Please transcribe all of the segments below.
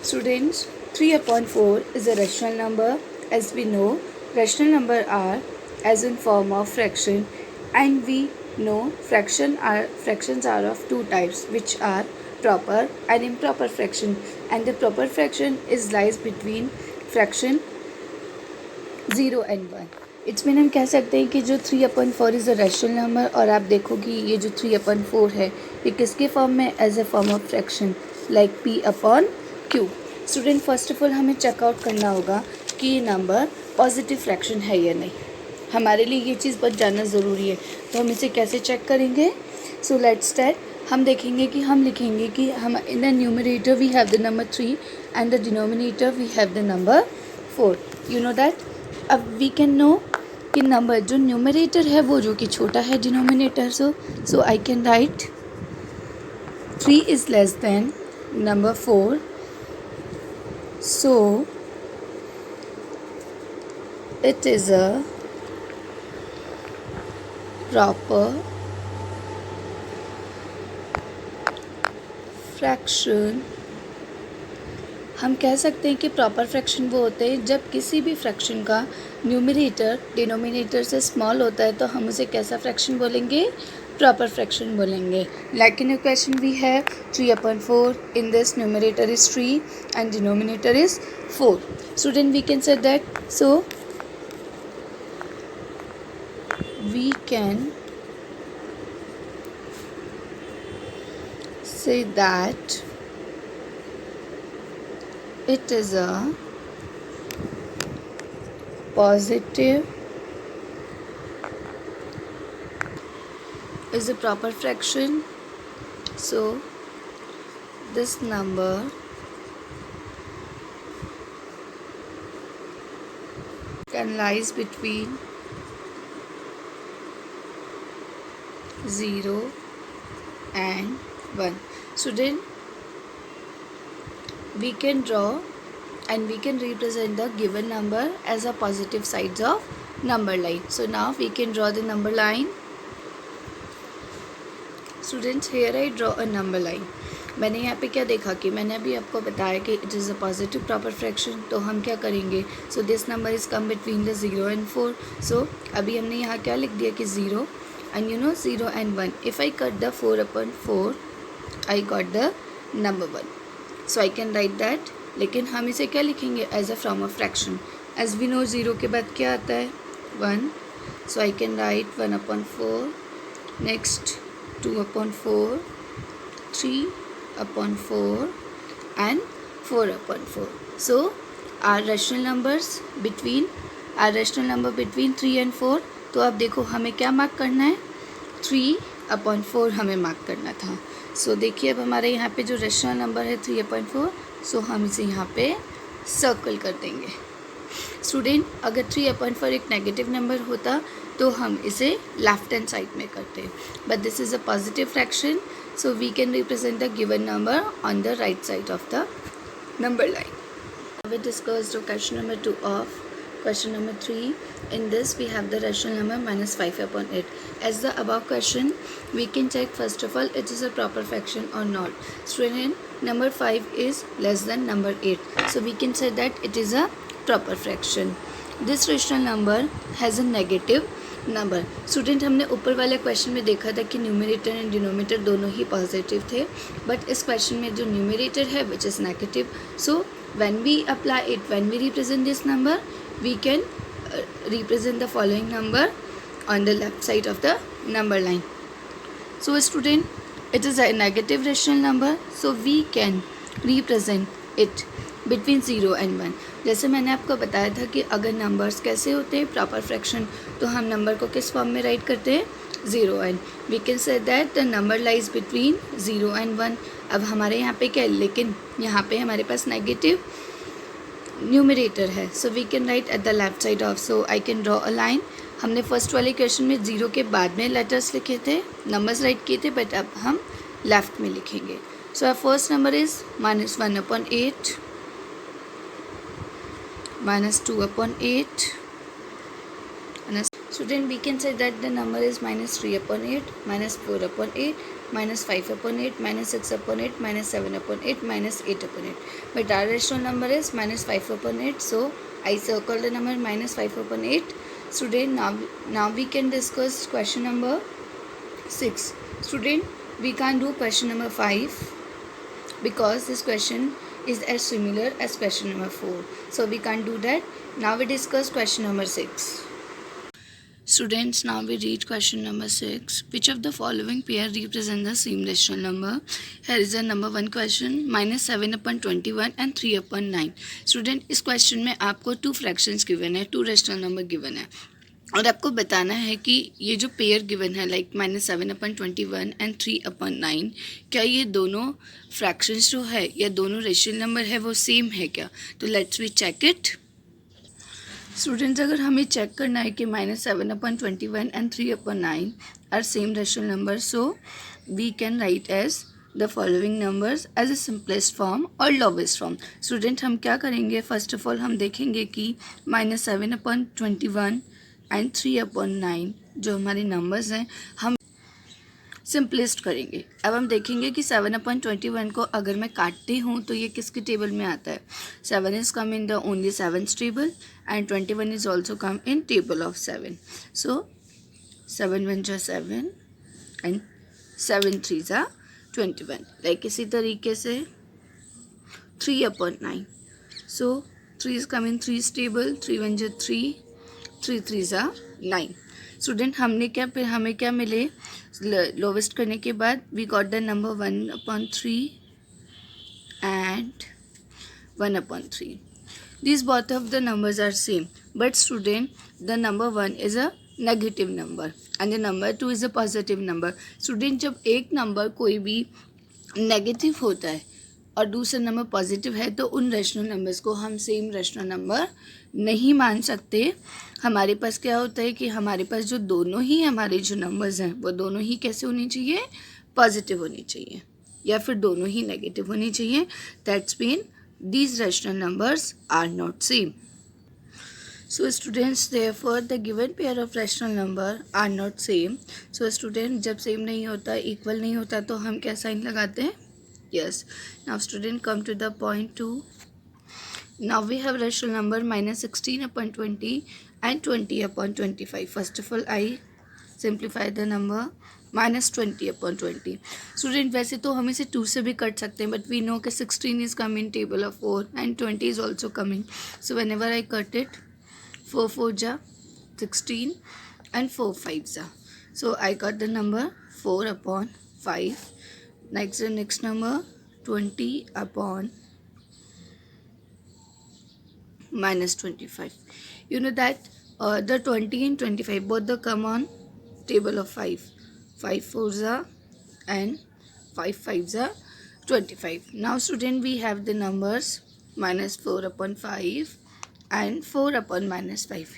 Students, 3 upon 4 is a rational number. As we know, rational number are as in form of fraction, and we know fractions are of two types, which are proper and improper fraction, and the proper fraction is lies between fraction 0 and 1. It's mean हम कह सकते हैं कि जो 3/4 is a rational number, और आप देखो कि ये जो 3/4 है ये किसके फॉर्म में, as a form of fraction like p/q. Student, first of all हमें चेकआउट करना होगा कि ये नंबर पॉजिटिव फ्रैक्शन है या नहीं. हमारे लिए ये चीज़ बहुत जानना ज़रूरी है. तो हम इसे कैसे चेक करेंगे? So let's start. हम देखेंगे कि हम लिखेंगे कि हम in the numerator we have the number 3 and the denominator we have the number 4. You know that. अब वी कैन नो कि नंबर जो न्यूमरेटर है वो जो कि छोटा है denominator so I can write 3 is less than number 4. So it is a proper fraction. हम कह सकते हैं कि प्रॉपर फ्रैक्शन वो होते हैं जब किसी भी फ्रैक्शन का न्यूमरेटर डिनोमिनेटर से स्मॉल होता है, तो हम उसे कैसा फ्रैक्शन बोलेंगे? प्रॉपर फ्रैक्शन बोलेंगे. Like in equation we have 3/4. In this numerator is 3 and denominator is 4. Student, we can say that. So we can say that it is a positive is a proper fraction. So this number can lies between 0 and 1. Student, we can draw and we can represent the given number as a positive sides of number line. So now we can draw the number line. Students, here I draw a number line. मैंने यहाँ पे क्या देखा कि मैंने अभी आपको बताया कि it is a positive proper fraction. तो हम क्या करेंगे? So this number is come between the 0 and 4. सो अभी हमने यहाँ क्या लिख दिया कि 0. And you know 0 and 1. If I cut the 4/4, I got the number 1. So I can write that. लेकिन हम इसे क्या लिखेंगे? As a form of fraction. As we know 0 के बाद क्या आता है? 1. So I can write 1/4. Next 2/4, 3/4 and 4/4. So our rational number between 3 and 4. तो अब देखो हमें क्या मार्क करना है? 3/4 हमें मार्क करना था. सो देखिए अब हमारे यहाँ पे जो रेशनल नंबर है 3/4. सो हम इसे यहाँ पे सर्कल कर देंगे. स्टूडेंट, अगर 3/4 एक नेगेटिव नंबर होता तो हम इसे लेफ्ट हैंड साइड में करते, but this is a positive fraction. So we can represent the given number on the right side of the number line. We discussed question number 2 of question number 3. In this we have the rational number -5/8. As the above question, we can check first of all it is a proper fraction or not. Student, number 5 is less than number 8. So we can say that it is a proper fraction. This rational number has a negative number. Student, हमने ऊपर वाले question में देखा था कि numerator and denominator दोनों ही positive थे, but इस क्वेश्चन में जो न्यूमरेटर है which is negative. So when we apply it, when we represent this number, we can represent the following number on the left side of the number line. So student, it is a negative rational number, so we can represent it between 0 and 1. जैसे मैंने आपको बताया था कि अगर numbers कैसे होते हैं प्रॉपर फ्रैक्शन, तो हम नंबर को किस फॉर्म में राइट करते हैं? 0 and. We can say that the number lies between 0 and 1. अब हमारे यहाँ पे क्या है? लेकिन यहाँ पे हमारे पास नेगेटिव न्यूमरेटर है. So we can write at the left side of. So I can draw a line. हमने फर्स्ट वाले क्वेश्चन में 0 के बाद में लेटर्स लिखे थे, नंबर्स राइट किए थे, बट अब हम लेफ्ट में लिखेंगे. So our first number is -1/8, -2/8. Student, we can say that the number is -3/8, -4/8, -5/8, -6/8, -7/8, -8/8. But our rational number is -5/8. So I circle the number -5/8. Student, now we can discuss question number 6. Student, we can't do question number 5 because this question is as similar as question number 4. So we can't do that. Now we discuss question number 6. Students, now we read question number 6. Which of the following pair represent the same rational number? Here is the number 1 question, -7/21 and 3/9. Student, इस question में आपको 2 fractions given है, 2 rational number given है, और आपको बताना है कि ये जो पेयर गिवन है लाइक -7/21 एंड 3/9, क्या ये दोनों फ्रैक्शंस जो है या दोनों रेशियल नंबर है वो सेम है क्या? तो let's we check it. Students, अगर हमें चेक करना है कि -7/21 and 3/9 are same rational number, so we can write as the following numbers as a simplest form और लोवेस्ट फॉर्म. स्टूडेंट, हम क्या करेंगे? फर्स्ट ऑफ ऑल हम देखेंगे कि -7/21 एंड 3/9 जो हमारे नंबर्स हैं हम सिंपलेस्ट करेंगे. अब हम देखेंगे कि 7/21 को अगर मैं काटती हूँ तो ये किसके टेबल में आता है? 7 is come in the only 7th table and 21 is also come in table of 7. सो 7 1 जा 7 एंड 7 3 जा 21. लाइक इसी तरीके से 3/9. सो 3 इज़ कम इन 3 टेबल, 3 1 जा 3, 3 3 जा 9. स्टूडेंट, हमें क्या मिले लोवेस्ट करने के बाद? We got the number 1/3 and 1/3. These both of the numbers are same, but student, the number 1 is a negative number and the number 2 is a positive number. Student, जब एक नंबर कोई भी नेगेटिव होता है और दूसरा नंबर पॉजिटिव है तो उन रेशनल नंबर्स को हम सेम रेशनल नंबर नहीं मान सकते. हमारे पास क्या होता है कि हमारे पास जो दोनों ही हमारे जो नंबर्स हैं वो दोनों ही कैसे होनी चाहिए? पॉजिटिव होनी चाहिए या फिर दोनों ही नेगेटिव होनी चाहिए. That's mean these rational numbers are not same. So students, therefore the given pair of rational number are not same. So student, जब सेम नहीं होता, इक्वल नहीं होता, तो हम क्या साइन लगाते हैं? Yes. Now student, come to the point 2. Now we have rational number -16/20 and 20/25. First of all, I simplify the number -20/20. Student, वैसे तो हम इसे 2 से भी कट सकते हैं, बट वी नो कि 16 is coming table of 4 and 20 is also coming. So whenever I cut it, 4 4 जा 16 एंड 4 5 जा. So I got the number 4/5. Next number 20/-25. You know that the 20 and 25 both the come on table of 5. 5 4s are and 5 5s are 25. Now student, we have the numbers -4/5 and 4/-5.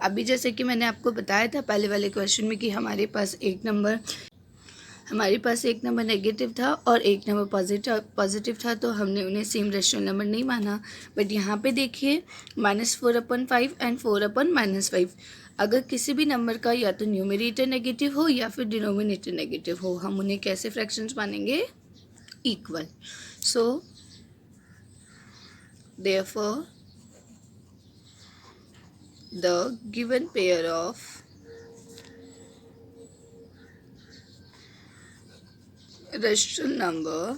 अभी जैसे कि मैंने आपको बताया था पहले वाले क्वेश्चन में कि हमारे पास एक नंबर नेगेटिव था और एक नंबर पॉजिटिव था, तो हमने उन्हें सेम रेशनल नंबर नहीं माना. बट यहाँ पे देखिए -4/5 एंड 4/-5. अगर किसी भी नंबर का या तो न्यूमरेटर नेगेटिव हो या फिर डिनोमिनेटर नेगेटिव हो, हम उन्हें कैसे फ्रैक्शंस मानेंगे? Equal. So therefore the given pair of rational number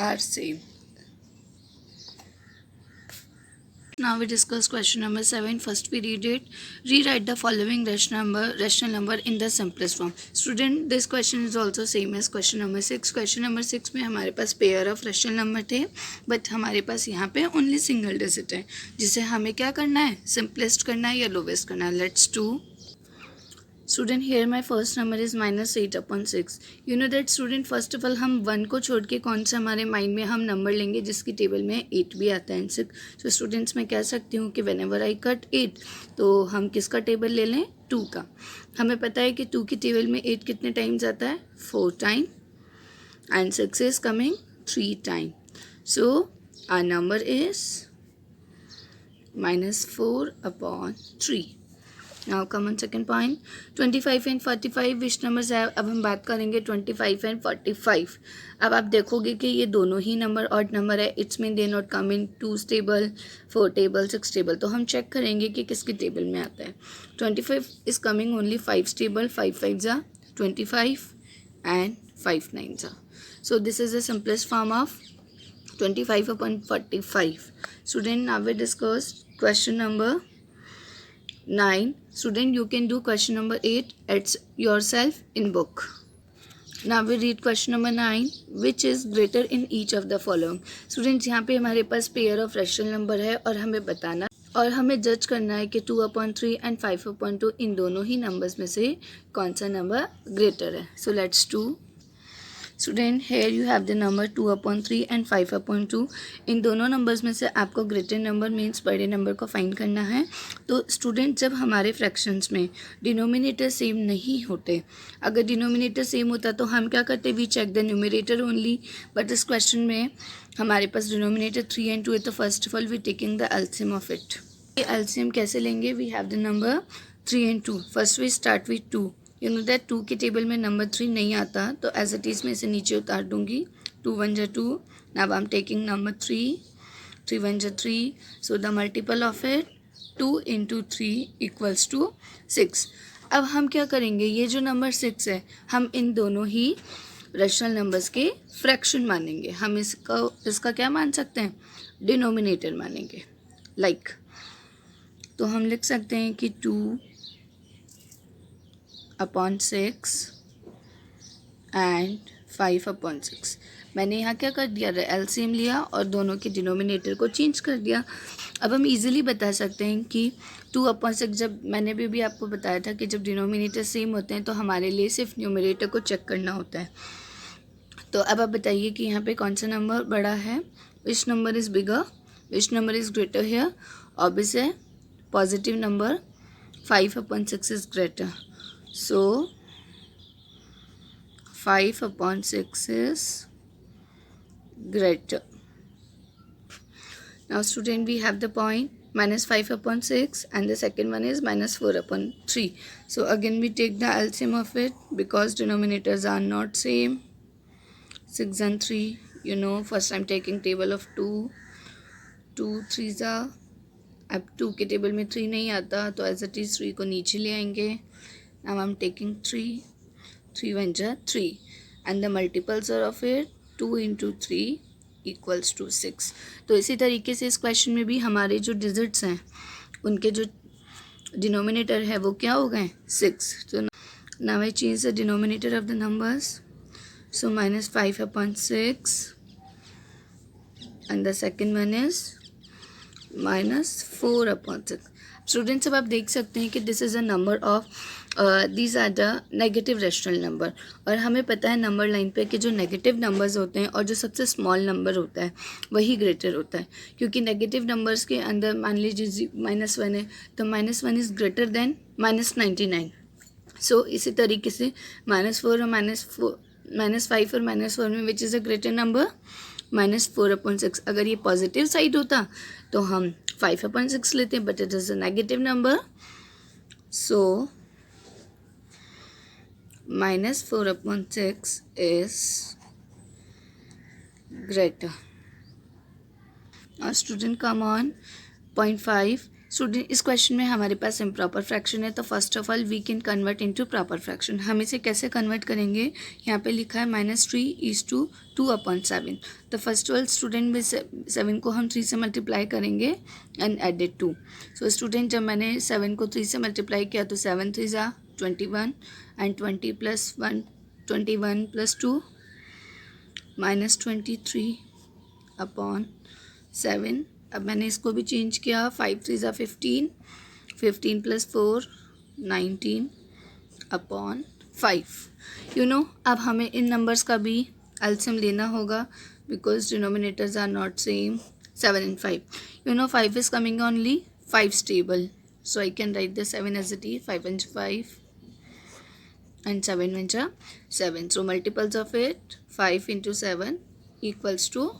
are same. Now we discuss question number 7. First we read it. Rewrite the following rational number in the simplest form. Student, this question is also same as question number 6. Question number 6 में हमारे पास pair of rational number थे, but हमारे पास यहाँ पे only single digit है, जिसे हमें क्या करना है? सिंपलेस्ट करना है या लोवेस्ट करना है? Let's do. Student, here my first number is -8/6. You know that student, first of all हम 1 को छोड़ के कौन सा हमारे माइंड में हम नंबर लेंगे जिसकी टेबल में 8 भी आता है एंड 6. सो स्टूडेंट्स, मैं कह सकती हूँ कि वेन एवर आई कट 8, तो हम किसका टेबल ले लें? 2 का. हमें पता है कि 2 की टेबल में 8 कितने टाइम्स आता है? 4 time and 6 is coming 3 time. So our number is -4/3. Now come on second point, 25 and 45 which numbers है। अब हम बात करेंगे 25 एंड 45। अब आप देखोगे कि ये दोनों ही नंबर ऑड नंबर है, it's mean they not come in 2 table, 4 table, 6 table. तो हम चेक करेंगे कि किसके टेबल में आता है। 25 इज कमिंग ओनली 5 टेबल, 5 5 जा 25 and 5 9 जा। So this is the simplest form of 25 upon 45. Student, now we discuss question number 9. Student, you can do question number 8 at yourself in book. Now we read question number 9. Which is greater in each of the following? Students, यहाँ पे हमारे पास pair of rational number है और हमें बताना और हमें जज करना है कि 2/3 एंड 5/2 इन दोनों ही नंबर्स में से कौन सा नंबर ग्रेटर है। So let's do. Student, here you have the number 2/3 and 5/2। इन दोनों नंबर्स में से आपको ग्रेटर नंबर मीन्स बड़े नंबर को फाइंड करना है। तो स्टूडेंट, जब हमारे फ्रैक्शंस में डिनोमिनेटर सेम नहीं होते, अगर डिनोमिनेटर सेम होता तो हम क्या करते, we check the numerator only. But इस क्वेश्चन में हमारे पास डिनोमिनेटर 3 and 2 है, तो first of all we taking the LCM of it. ये एलसीएम कैसे लेंगे, we have the number 3 and 2। First we start with 2। You know that 2 के टेबल में नंबर 3 नहीं आता, तो एज इट इज़ मैं इसे नीचे उतार दूंगी। 2 1 जा 2। Now I am taking number 3। 3 1 जा 3। So the multiple of it 2 into 3 equals to 6। अब हम क्या करेंगे, ये जो नंबर 6 है हम इन दोनों ही रैशनल नंबर्स के फ्रैक्शन मानेंगे। हम इसका क्या मान सकते हैं, डिनोमिनेटर मानेंगे। लाइक तो हम लिख सकते हैं कि 2/6 एंड 5/6। मैंने यहाँ क्या कर दिया, एलसीएम लिया और दोनों के डिनोमिनेटर को चेंज कर दिया। अब हम इजीली बता सकते हैं कि 2/6, जब मैंने भी आपको बताया था कि जब डिनोमिनेटर सेम होते हैं तो हमारे लिए सिर्फ न्यूमरेटर को चेक करना होता है। तो अब आप बताइए कि यहाँ पे कौन सा नंबर बड़ा है, which number is bigger, which number is greater here. Obvious है positive number 5/6 is greater. So 5/6 is greater. Now student, we have the point -5/6 and the second one is -4/3. So again we take the LCM of it because denominators are not same. 6 and 3, you know, first I'm taking table of 2 3s are। अब 2 के table में 3 नहीं आता तो as it is 3 को नीचे ले आएंगे। Now I'm taking 3 1 जा 3 and the multiples are of it 2 into 3 equals to 6। तो इसी तरीके से इस क्वेश्चन में भी हमारे जो डिजिट्स हैं उनके जो डिनोमिनेटर है वो क्या हो गए, 6। तो now I change the denominator of the numbers, so -5/6 and the second one is -4/6। Students, अब आप देख सकते हैं कि this is a number of these are the negative rational number. और हमें पता है नंबर लाइन पे कि जो नेगेटिव नंबर्स होते हैं और जो सबसे स्मॉल नंबर होता है वही ग्रेटर होता है, क्योंकि नेगेटिव नंबर्स के अंदर मान लीजिए -1 है तो -1 इज़ ग्रेटर देन -99। सो इसी तरीके से -4 और -5 और -4 में which is a greater number, -4/6। अगर ये पॉजिटिव साइड होता तो हम 5/6 लेते हैं, but it is a negative number, so -4/6 is greater. Student come on point 5। Student, इस क्वेश्चन में हमारे पास इम्प्रॉपर फ्रैक्शन है, तो first of all we can convert into proper fraction. हम इसे कैसे कन्वर्ट करेंगे, यहाँ पे लिखा है -3:2/7। तो फर्स्ट ऑफ ऑल स्टूडेंट में 7 को हम 3 से मल्टीप्लाई करेंगे एंड एडेड 2। सो स्टूडेंट, जब मैंने 7 को 3 से मल्टीप्लाई किया तो 7 3 जा 21 एंड 20 + 1 21 + 2 -23/7। अब मैंने इसको भी चेंज किया, 5 3 जा 15 15 + 4 19/5। यू नो, अब हमें इन नंबर्स का भी एलसीएम लेना होगा because denominators are not same. 7 and 5, you know 5 is coming only 5 stable, so I can write the 7 as it is, 5 and 5 and 7 and 7. So multiples of it, 5 into 7 equals to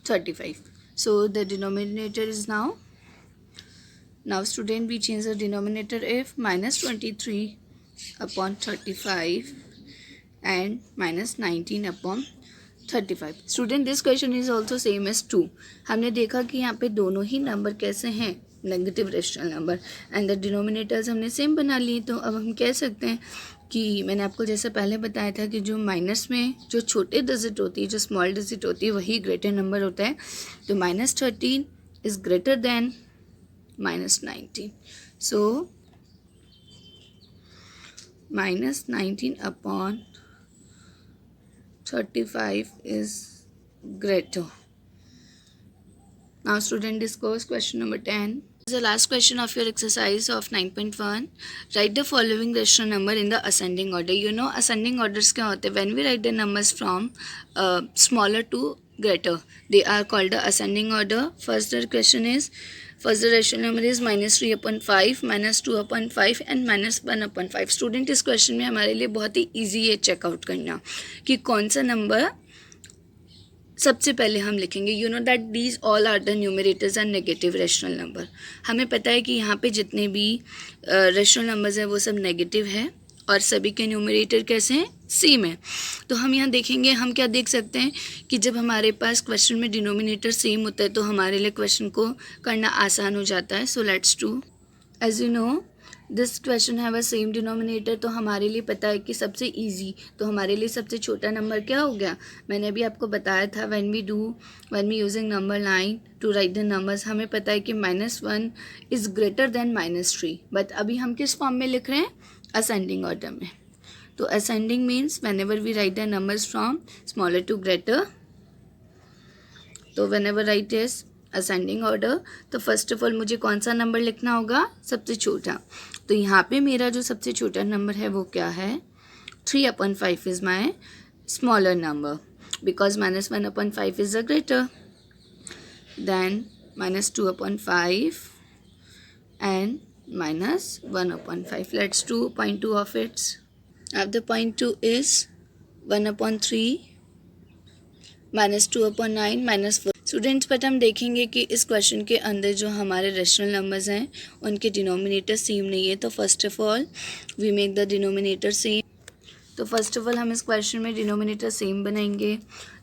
35. So the denominator is now Now student, we change the denominator if minus 23 upon 35 and minus 19 upon 35. Student, this question is also same as 2. हमने देखा कि यहाँ पे दोनों ही number कैसे हैं, negative rational number, and the denominators हमने same बना लिए. तो अब हम कह सकते हैं कि मैंने आपको जैसे पहले बताया था कि जो माइनस में जो छोटे डिजिट होती है, जो स्मॉल डिजिट होती है, वही ग्रेटर नंबर होता है. तो minus 13 is greater than minus 19. So minus 19 upon 35 is greater. Now student, discuss question number 10. This is the last question of your exercise of 9.1. Write the following rational number in the ascending order. You know ascending orders क्या होते हैं? When we write the numbers from smaller to greater, they are called the ascending order. First the question is, first the rational number is minus 3 upon 5, minus 2 upon 5 and minus 1 upon 5. Student, इस question में हमारे लिए बहुत ही easy है checkout करना कि कौन सा नंबर सबसे पहले हम लिखेंगे. You know that these all are the numerators and negative rational number. हमें पता है कि यहाँ पे जितने भी रेशनल नंबर्स हैं वो सब नेगेटिव है और सभी के न्यूमरेटर कैसे हैं, सेम है. तो हम यहाँ देखेंगे, हम क्या देख सकते हैं कि जब हमारे पास क्वेश्चन में डिनोमिनेटर सेम होता है तो हमारे लिए क्वेश्चन को करना आसान हो जाता है. So let's do. As you know this question have a same denominator. तो हमारे लिए पता है कि सबसे इजी, तो हमारे लिए सबसे छोटा नंबर क्या हो गया. मैंने अभी आपको बताया था when we using number line to write the numbers, हमें पता है कि -1 इज़ ग्रेटर देन -3. बट अभी हम किस फॉर्म में लिख रहे हैं, असेंडिंग ऑर्डर में. तो ascending means whenever we write the numbers from smaller to greater. तो whenever write is ascending order, तो फर्स्ट ऑफ ऑल मुझे कौन सा नंबर लिखना होगा, सबसे छोटा. तो यहाँ पे मेरा जो सबसे छोटा नंबर है वो क्या है, 3 upon 5 is my smaller number because -1 upon 5 is a greater. Then -2 upon 5 and -1 upon 5. Let's do point 2 of it. Now the point 2 is 1 upon 3, -2 upon 9, -4. Students, but हम देखेंगे कि इस क्वेश्चन के अंदर जो हमारे रेशनल नंबर्स हैं उनके डिनोमिनेटर सेम नहीं है. तो first of all we make the denominator same. तो फर्स्ट ऑफ ऑल हम इस क्वेश्चन में डिनोमिनेटर सेम बनाएंगे.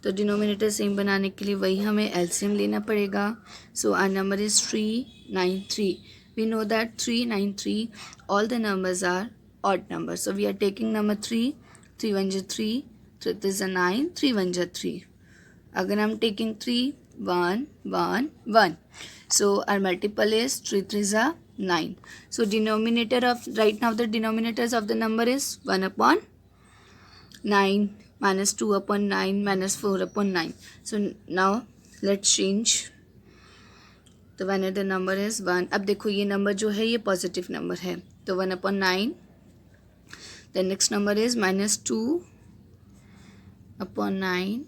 तो डिनोमिनेटर सेम बनाने के लिए वही हमें एलसीएम लेना पड़ेगा. So our number is 393. We know that 393 all the numbers are odd number. So we are taking number 3. 3 1 जा 3, 3 3 जा 9, 3 1 जा 3. अगर हम taking 3 1 1 1, so our multiple is 3 3 जा 9. So denominator of, right now the denominators of the number is 1 upon 9, -2 upon 9, -4 upon 9. So now let's change. तो when the number is 1, अब देखो ये नंबर जो है ये पॉजिटिव नंबर है, तो 1 upon 9. The next number is -2 upon 9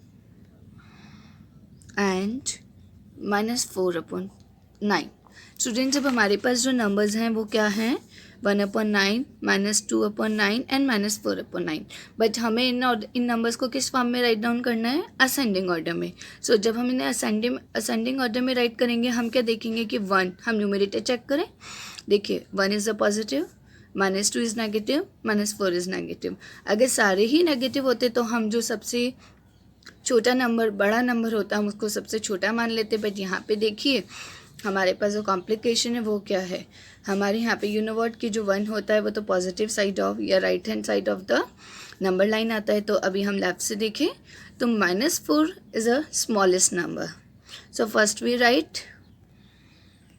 and -4 upon 9. Student, जब हमारे पास जो नंबर्स हैं वो क्या हैं, 1 upon 9, -2 upon 9 and -4 upon 9. But हमें इन नंबर्स को किस फॉर्म में राइट डाउन करना है, असेंडिंग ऑर्डर में. सो जब हम इन्हें असेंडिंग ऑर्डर में राइट करेंगे, हम क्या देखेंगे कि 1, हम न्यूमरेटर चेक करें. देखिए 1 is a positive, -2 is negative, -4 is negative. अगर सारे ही नेगेटिव होते तो हम जो सबसे छोटा नंबर, बड़ा नंबर होता है, हम उसको सबसे छोटा मान लेते. बट यहाँ पे देखिए हमारे पास जो कॉम्प्लिकेशन है वो क्या है, हमारे यहाँ पे यूनिवर्ट की जो 1 होता है वो तो पॉजिटिव साइड ऑफ या right hand side of the number line आता है. तो अभी हम लेफ्ट से देखें तो -4 is a smallest number. So first we right